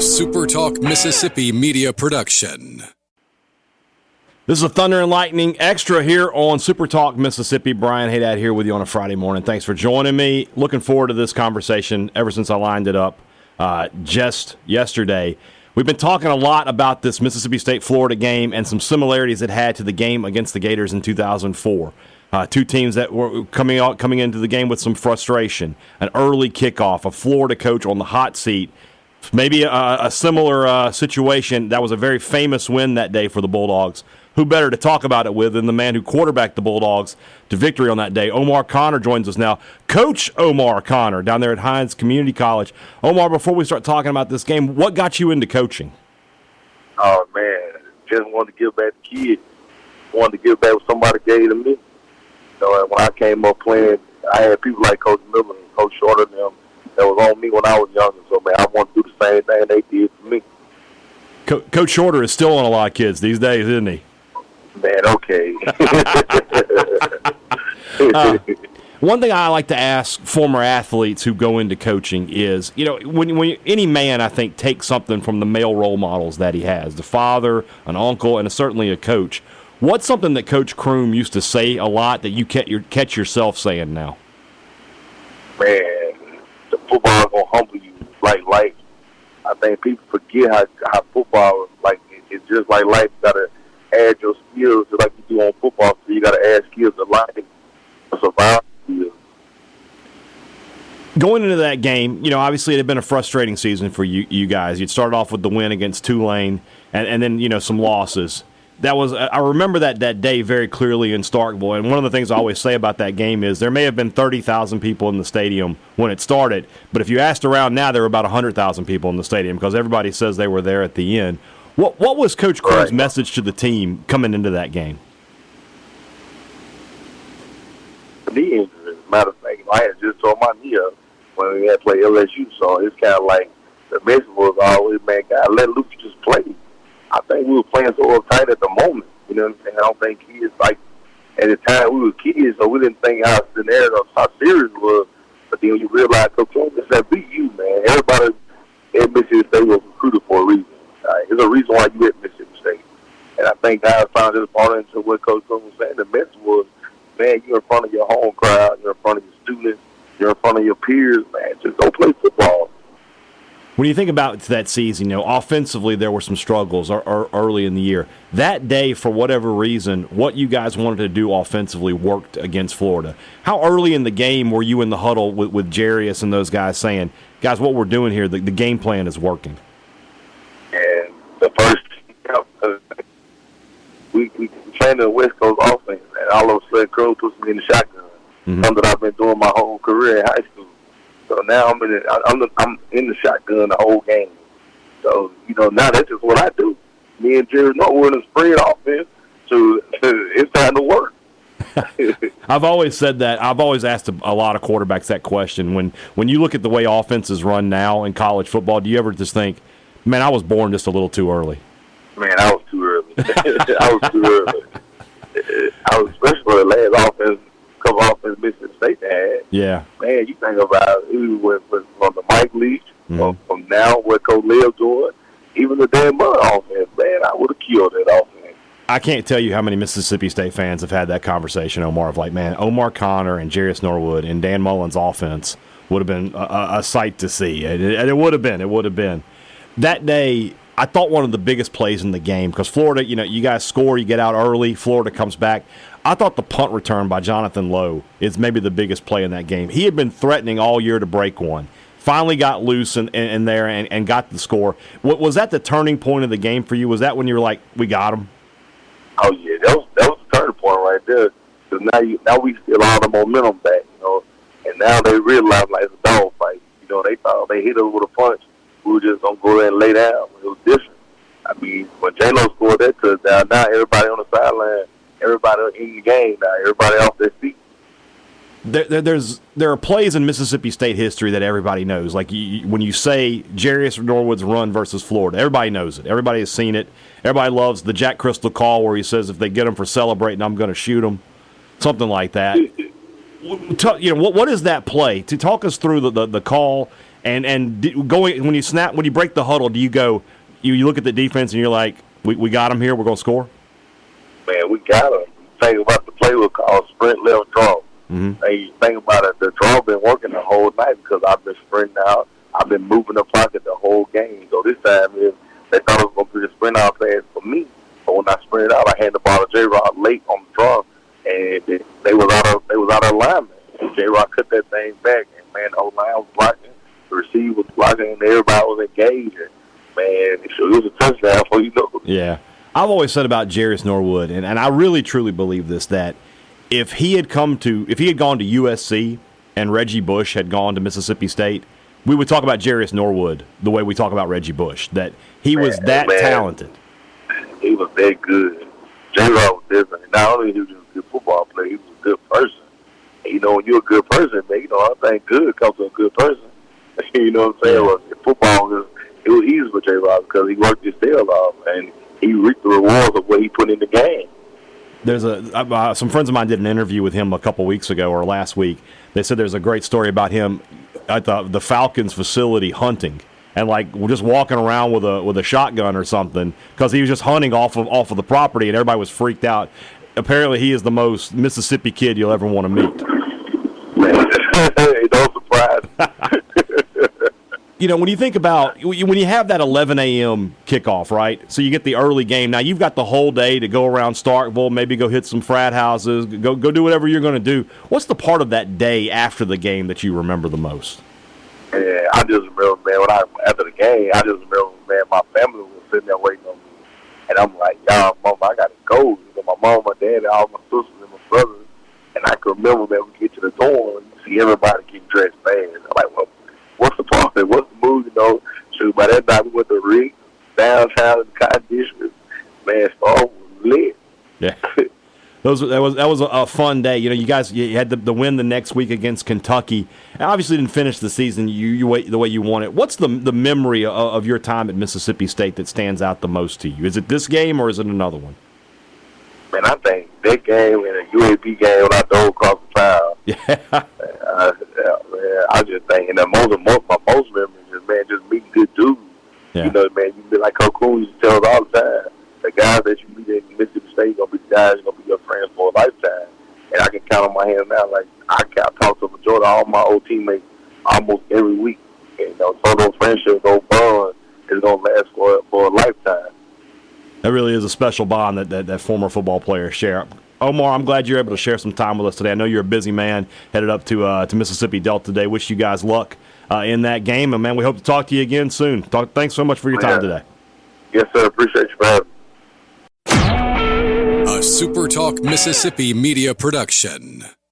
SuperTalk Mississippi Media production. This is a Thunder and Lightning Extra here on SuperTalk Mississippi. Brian Hadad here with you on a Friday morning. Thanks for joining me. Looking forward to this conversation ever since I lined it up just yesterday. We've been talking a lot about this Mississippi State-Florida game and some similarities it had to the game against the Gators in 2004. Two teams that were coming into the game with some frustration, an early kickoff, a Florida coach on the hot seat. Maybe a similar situation. That was a very famous win that day for the Bulldogs. Who better to talk about it with than the man who quarterbacked the Bulldogs to victory on that day? Omarr Conner joins us now. Coach Omarr Conner down there at Hines Community College. Omarr, before we start talking about this game, what got you into coaching? Oh, man, just wanted to give back to kids. Wanted to give back what somebody gave to me. And when I came up playing, I had people like Coach Miller and Coach Shorter and them that was on me when I was younger. So, man, I want to do the same thing they did for me. Coach Shorter is still on a lot of kids these days, isn't he? Man, okay. One thing I like to ask former athletes who go into coaching is, when any man, I think, takes something from the male role models that he has, the father, an uncle, and certainly a coach. What's something that Coach Kroom used to say a lot that you catch yourself saying now? Man, the football is going to humble you like life. I think people forget how football is like. It's just like life. You got to add your skills just like you do on football. So you got to add skills to life to survive skills. Going into that game, obviously it had been a frustrating season for you guys. You'd started off with the win against Tulane and then, some losses. I remember that day very clearly in Starkville, and one of the things I always say about that game is there may have been 30,000 people in the stadium when it started, but if you asked around now, there were about 100,000 people in the stadium because everybody says they were there at the end. What was Coach Kroom's message to the team coming into that game? Knee injury, as a matter of fact. I had just tore my knee up when we had to play LSU, so it's kind of like the message was always, man, God, let Luke just play. I think we were playing so uptight at the moment. You know what I'm saying? I don't think kids, like, at the time we were kids, so we didn't think how serious it was. But then when you realize, Coach Kroom, it's that beat you, man. Everybody at Mississippi State was recruited for a reason. There's a reason why you at Mississippi State. And I think guys found this part into what Coach Kroom was saying. The message was, man, you're in front of your home crowd, you're in front of your students, you're in front of your peers, man. Just go play football. When you think about that season, offensively there were some struggles early in the year. That day, for whatever reason, what you guys wanted to do offensively worked against Florida. How early in the game were you in the huddle with Jarius and those guys saying, guys, what we're doing here, the game plan is working? And the first, we trained the West Coast offense, and all of a sudden, Kroom puts me in the shotgun. Something that I've been doing my whole career in high school. So now I'm in the shotgun the whole game. So, now that's just what I do. Me and Jerry Norwood and spread offense, so it's time to work. I've always said that. I've always asked a lot of quarterbacks that question. When you look at the way offenses run now in college football, do you ever just think, man, I was born just a little too early? Man, I was too early. I was too early. I was especially for the last couple offense Mississippi State had. Yeah. Man, you think about it went from the Mike Leach, from now what Coach Liv doing, even the Dan Mud offense, man, I would have killed that offense. I can't tell you how many Mississippi State fans have had that conversation, Omarr, of like, man, Omarr Conner and Jarius Norwood and Dan Mullen's offense would have been a sight to see. And it would have been. It would have been. That day, I thought one of the biggest plays in the game, because Florida, you guys score, you get out early, Florida comes back. I thought the punt return by Jonathan Lowe is maybe the biggest play in that game. He had been threatening all year to break one. Finally got loose in there and got the score. Was that the turning point of the game for you? Was that when you were like, we got him? Oh, yeah, that was the turning point right there. Because now we still all the momentum back, and now they realize like it's a dog fight. They thought they hit us with a punch. We were just going to go there and lay down. It was different. I mean, when J-Lo scored that touchdown, now everybody on the sideline, everybody in the game now, everybody off their feet. There are plays in Mississippi State history that everybody knows. Like when you say Jarius Norwood's run versus Florida, everybody knows it. Everybody has seen it. Everybody loves the Jack Crystal call where he says, if they get him for celebrating, I'm going to shoot him. Something like that. What is that play? To talk us through the call Going when you break the huddle, do you go? You look at the defense and you're like, we got them here. We're gonna score. Man, we got them. Think about the play we call sprint left draw. Mm-hmm. And you think about it, the draw been working the whole night because I've been sprinting out. I've been moving the pocket the whole game. So this time, they thought it was going to be a sprint out pass for me. But when I sprinted out, I handed the ball to J-Rod late on the draw, and they was out of alignment. And J-Rod cut that thing back, and man, the whole line was blocking, the receiver was blocking, and everybody was engaged. And, man, it was a touchdown for you know. Yeah. I've always said about Jarius Norwood, and I really truly believe this, that if he had gone to USC and Reggie Bush had gone to Mississippi State, we would talk about Jarius Norwood the way we talk about Reggie Bush, that he was that talented. He was that good. J-Rod was different. Not only was he a good football player, he was a good person. And, you know, when you're a good person, man, you know, I think good comes from a good person. You know what I'm saying? Yeah. Well, football, it was easy for J-Rod because he worked his tail off, and he reaped the rewards of what he put in the game. There's some friends of mine did an interview with him a couple weeks ago or last week. They said there's a great story about him at the Falcons facility hunting and like just walking around with a shotgun or something because he was just hunting off of the property and everybody was freaked out. Apparently, he is the most Mississippi kid you'll ever want to meet. Man, no surprise. You know, when you think about when you have that 11 a.m. kickoff, right? So you get the early game. Now you've got the whole day to go around Starkville, maybe go hit some frat houses, go do whatever you're going to do. What's the part of that day after the game that you remember the most? Yeah, I just remember, man, after the game, I just remember, man, my family was sitting there waiting on me. And I'm like, y'all, Mama, I got to go. You know, my mom, my dad, and all my sisters and my brothers. And I can remember, man, we get to the door and see everybody getting dressed fast. I'm like, well, what's the party? What's the move? You know, shoot, by that night we went to Rick, downtown in the Cotton District. Man, Star was lit. Yeah. That was a fun day. You know, you guys you had the win the next week against Kentucky. And obviously didn't finish the season the way you want it. What's the memory of your time at Mississippi State that stands out the most to you? Is it this game or is it another one? Man, I think that game and the UAB game when I dove across the town. Yeah. Man, I just think, and my most memories is, man, just meeting good dudes. Yeah. You know, man, you be like Coach Coon used to tell us all the time. The guys that you meet in Mississippi State going to be the guys going to be your friends for a lifetime. And I can count on my hands now. Like, I talk to the majority of all my old teammates almost every week. And, you know, so those friendships, those bonds, is going to last for a lifetime. That really is a special bond that former football players share. Omarr, I'm glad you're able to share some time with us today. I know you're a busy man headed up to Mississippi Delta today. Wish you guys luck in that game. And, man, we hope to talk to you again soon. Thanks so much for your time today. Yes, sir. Appreciate you for having me. A SuperTalk Mississippi Media production.